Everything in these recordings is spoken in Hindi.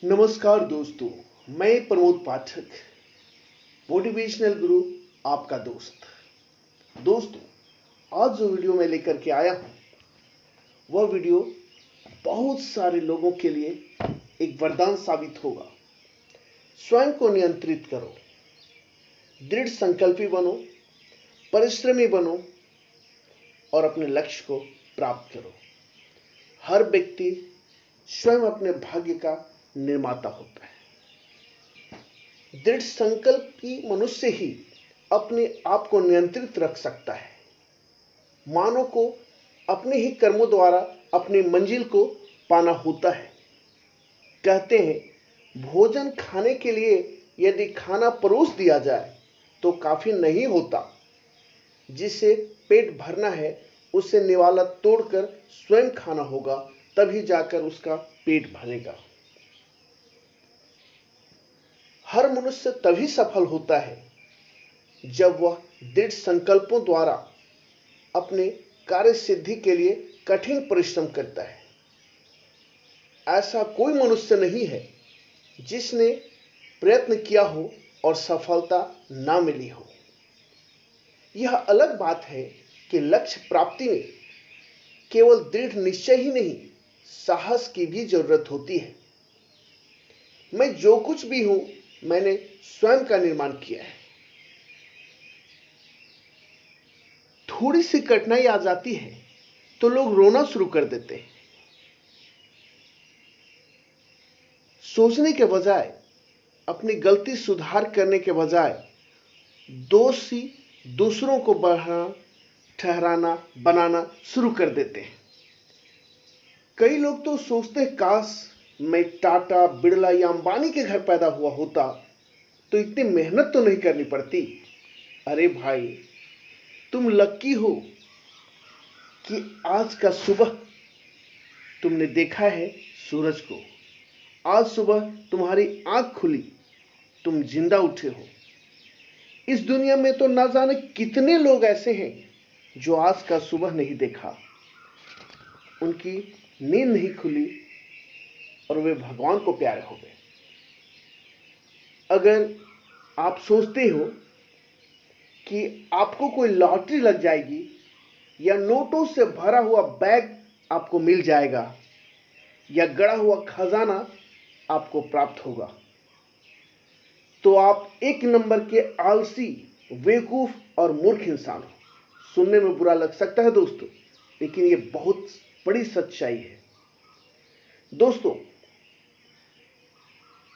नमस्कार दोस्तों, मैं प्रमोद पाठक, मोटिवेशनल गुरु, आपका दोस्तों, आज जो वीडियो मैं लेकर के आया हूं, वह वीडियो बहुत सारे लोगों के लिए एक वरदान साबित होगा। स्वयं को नियंत्रित करो, दृढ़ संकल्पी बनो, परिश्रमी बनो और अपने लक्ष्य को प्राप्त करो। हर व्यक्ति स्वयं अपने भाग्य का निर्माता होता है। दृढ़ संकल्प की मनुष्य ही अपने आप को नियंत्रित रख सकता है। मानव को अपने ही कर्मों द्वारा अपनी मंजिल को पाना होता है। कहते हैं, भोजन खाने के लिए यदि खाना परोस दिया जाए तो काफी नहीं होता। जिसे पेट भरना है उसे निवाला तोड़कर स्वयं खाना होगा, तभी जाकर उसका पेट भरेगा। हर मनुष्य तभी सफल होता है जब वह दृढ़ संकल्पों द्वारा अपने कार्य सिद्धि के लिए कठिन परिश्रम करता है। ऐसा कोई मनुष्य नहीं है जिसने प्रयत्न किया हो और सफलता ना मिली हो। यह अलग बात है कि लक्ष्य प्राप्ति में केवल दृढ़ निश्चय ही नहीं, साहस की भी जरूरत होती है। मैं जो कुछ भी हूं, मैंने स्वयं का निर्माण किया है। थोड़ी सी कठिनाई आ जाती है तो लोग रोना शुरू कर देते हैं। सोचने के बजाय, अपनी गलती सुधार करने के बजाय दोषी दूसरों को बढ़ाना, ठहराना, बनाना शुरू कर देते हैं। कई लोग तो सोचते हैं, काश मैं टाटा, बिड़ला या अंबानी के घर पैदा हुआ होता तो इतनी मेहनत तो नहीं करनी पड़ती। अरे भाई, तुम लकी हो कि आज का सुबह तुमने देखा है सूरज को। आज सुबह तुम्हारी आंख खुली, तुम जिंदा उठे हो। इस दुनिया में तो ना जाने कितने लोग ऐसे हैं जो आज का सुबह नहीं देखा, उनकी नींद नहीं खुली और वे भगवान को प्यारे हो गए। अगर आप सोचते हो कि आपको कोई लॉटरी लग जाएगी या नोटों से भरा हुआ बैग आपको मिल जाएगा या गड़ा हुआ खजाना आपको प्राप्त होगा, तो आप एक नंबर के आलसी, बेवकूफ और मूर्ख इंसान हो। सुनने में बुरा लग सकता है दोस्तों, लेकिन यह बहुत बड़ी सच्चाई है। दोस्तों,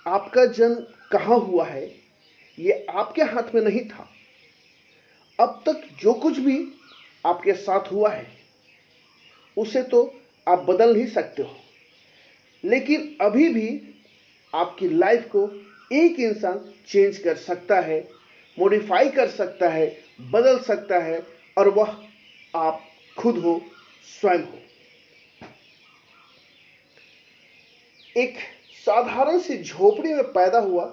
आपका जन्म कहां हुआ है यह आपके हाथ में नहीं था। अब तक जो कुछ भी आपके साथ हुआ है उसे तो आप बदल नहीं सकते हो, लेकिन अभी भी आपकी लाइफ को एक इंसान चेंज कर सकता है, मॉडिफाई कर सकता है, बदल सकता है, और वह आप खुद हो, स्वयं हो। एक साधारण सी झोपड़ी में पैदा हुआ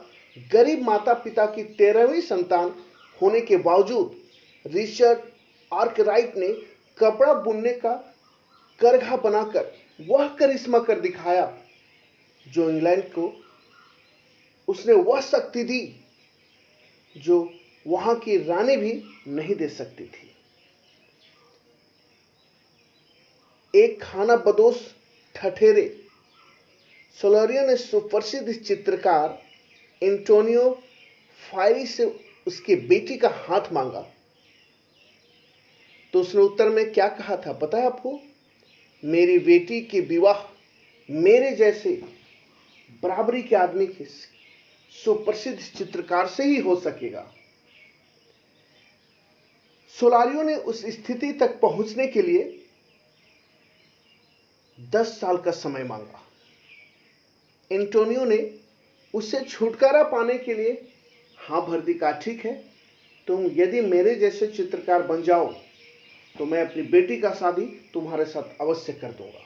गरीब माता पिता की 13वीं संतान होने के बावजूद रिचर्ड आर्कराइट ने कपड़ा बुनने का करघा बनाकर वह करिश्मा कर दिखाया जो इंग्लैंड को उसने वह शक्ति दी जो वहां की रानी भी नहीं दे सकती थी। एक खाना बदोश ठठेरे सोलारियो ने सुप्रसिद्ध चित्रकार एंटोनियो फायरी से उसकी बेटी का हाथ मांगा तो उसने उत्तर में क्या कहा था पता है आपको? मेरी बेटी की विवाह मेरे जैसे बराबरी के आदमी के सुप्रसिद्ध चित्रकार से ही हो सकेगा। सोलारियो ने उस स्थिति तक पहुंचने के लिए 10 साल का समय मांगा। एंटोनियो ने उससे छुटकारा पाने के लिए हाँ भर दी, कहा ठीक है, तुम यदि मेरे जैसे चित्रकार बन जाओ तो मैं अपनी बेटी का शादी तुम्हारे साथ अवश्य कर दूंगा।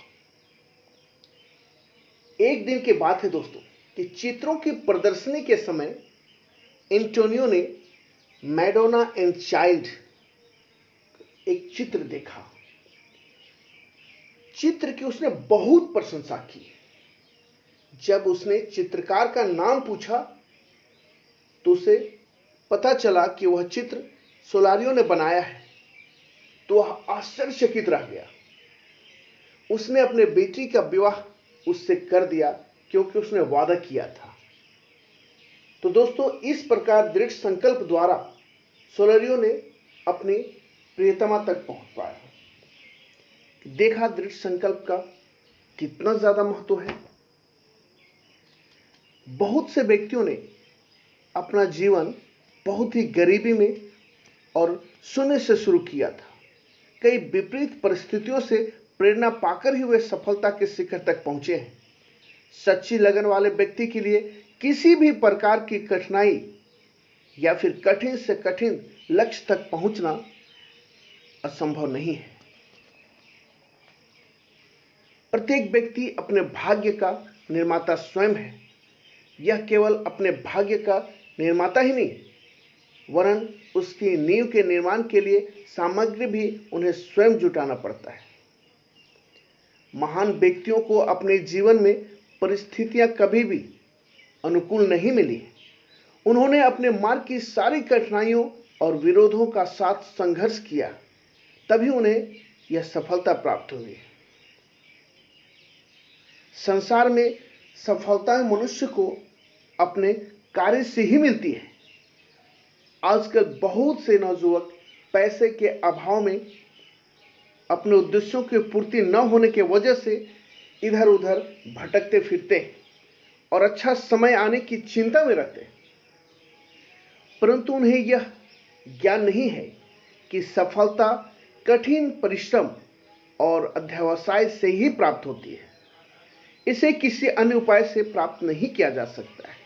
एक दिन की बात है दोस्तों कि चित्रों की प्रदर्शनी के समय एंटोनियो ने मैडोना एंड चाइल्ड एक चित्र देखा। चित्र की उसने बहुत प्रशंसा की। जब उसने चित्रकार का नाम पूछा तो उसे पता चला कि वह चित्र सोलारियो ने बनाया है, तो वह आश्चर्यचकित रह गया। उसने अपने बेटी का विवाह उससे कर दिया क्योंकि उसने वादा किया था। तो दोस्तों, इस प्रकार दृढ़ संकल्प द्वारा सोलारियो ने अपनी प्रियतमा तक पहुंच पाया। देखा दृढ़ संकल्प का कितना ज्यादा महत्व है। बहुत से व्यक्तियों ने अपना जीवन बहुत ही गरीबी में और शून्य से शुरू किया था। कई विपरीत परिस्थितियों से प्रेरणा पाकर ही वे सफलता के शिखर तक पहुंचे हैं। सच्ची लगन वाले व्यक्ति के लिए किसी भी प्रकार की कठिनाई या फिर कठिन से कठिन लक्ष्य तक पहुंचना असंभव नहीं है। प्रत्येक व्यक्ति अपने भाग्य का निर्माता स्वयं है। यह केवल अपने भाग्य का निर्माता ही नहीं, वरन उसकी नींव के निर्माण के लिए सामग्री भी उन्हें स्वयं जुटाना पड़ता है। महान व्यक्तियों को अपने जीवन में परिस्थितियां कभी भी अनुकूल नहीं मिली। उन्होंने अपने मार्ग की सारी कठिनाइयों और विरोधों का साथ संघर्ष किया, तभी उन्हें यह सफलता प्राप्त हुई। संसार में सफलता मनुष्य को अपने कार्य से ही मिलती है। आजकल बहुत से नौजुवक पैसे के अभाव में अपने उद्देश्यों की पूर्ति न होने की वजह से इधर उधर भटकते फिरते हैं और अच्छा समय आने की चिंता में रहते हैं, परंतु उन्हें यह ज्ञान नहीं है कि सफलता कठिन परिश्रम और अध्यवसाय से ही प्राप्त होती है। इसे किसी अन्य उपाय से प्राप्त नहीं किया जा सकता है।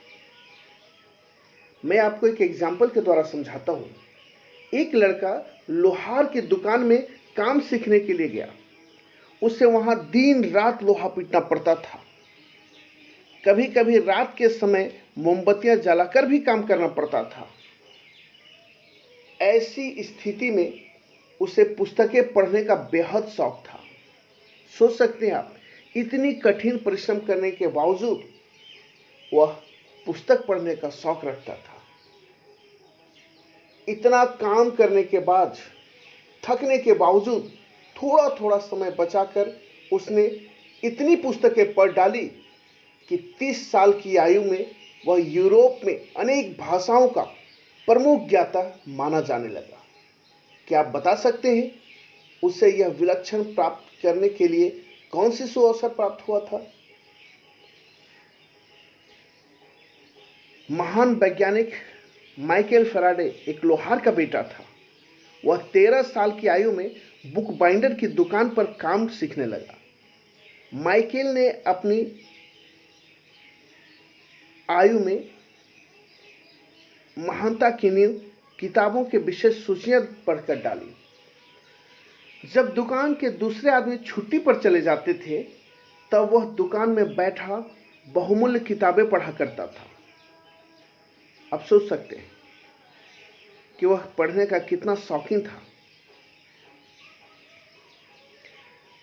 मैं आपको एक एग्जाम्पल के द्वारा समझाता हूं। एक लड़का लोहार की दुकान में काम सीखने के लिए गया। उसे वहां दिन रात लोहा पीटना पड़ता था। कभी कभी रात के समय मोमबत्तियां जलाकर भी काम करना पड़ता था। ऐसी स्थिति में उसे पुस्तकें पढ़ने का बेहद शौक था। सोच सकते हैं आप, इतनी कठिन परिश्रम करने के बावजूद वह पुस्तक पढ़ने का शौक रखता था। इतना काम करने के बाद, थकने के बावजूद थोड़ा थोड़ा समय बचाकर उसने इतनी पुस्तकें पढ़ डाली कि 30 साल की आयु में वह यूरोप में अनेक भाषाओं का प्रमुख ज्ञाता माना जाने लगा। क्या आप बता सकते हैं उसे यह विलक्षण प्राप्त करने के लिए कौन सी सुअवसर प्राप्त हुआ था? महान वैज्ञानिक माइकल फैराडे एक लोहार का बेटा था। वह 13 साल की आयु में बुक बाइंडर की दुकान पर काम सीखने लगा। माइकल ने अपनी आयु में महानता की नींव किताबों के विशेष सूचियां पढ़कर डाली। जब दुकान के दूसरे आदमी छुट्टी पर चले जाते थे, तब वह दुकान में बैठा बहुमूल्य किताबें पढ़ा करता था। आप सोच सकते हैं कि वह पढ़ने का कितना शौकीन था।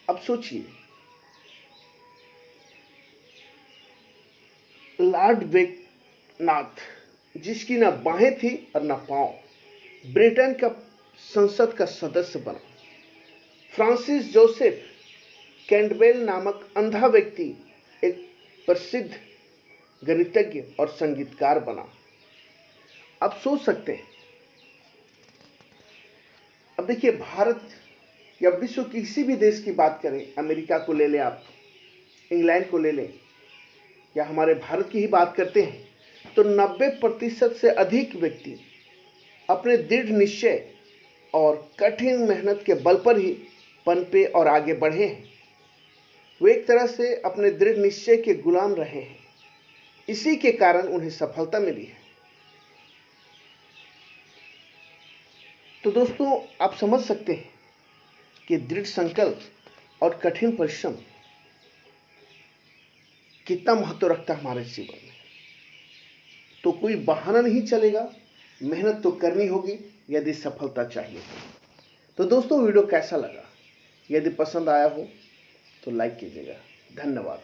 अब सोचिए, लॉर्ड वेकनाथ, जिसकी ना बाहें थी और ना पांव, ब्रिटेन का संसद का सदस्य बना। फ्रांसिस जोसेफ कैंटबेल नामक अंधा व्यक्ति एक प्रसिद्ध गणितज्ञ और संगीतकार बना। आप सोच सकते हैं। अब देखिए, भारत या विश्व के किसी भी देश की बात करें, अमेरिका को ले लें आप, इंग्लैंड को ले लें, या हमारे भारत की ही बात करते हैं, तो 90% से अधिक व्यक्ति अपने दृढ़ निश्चय और कठिन मेहनत के बल पर ही पनपे और आगे बढ़े हैं। वे एक तरह से अपने दृढ़ निश्चय के गुलाम रहे हैं। इसी के कारण उन्हें सफलता मिली है। तो दोस्तों, आप समझ सकते हैं कि दृढ़ संकल्प और कठिन परिश्रम कितना महत्व रखता है हमारे जीवन में। तो कोई बहाना नहीं चलेगा, मेहनत तो करनी होगी यदि सफलता चाहिए। तो दोस्तों, वीडियो कैसा लगा? यदि पसंद आया हो तो लाइक कीजिएगा। धन्यवाद।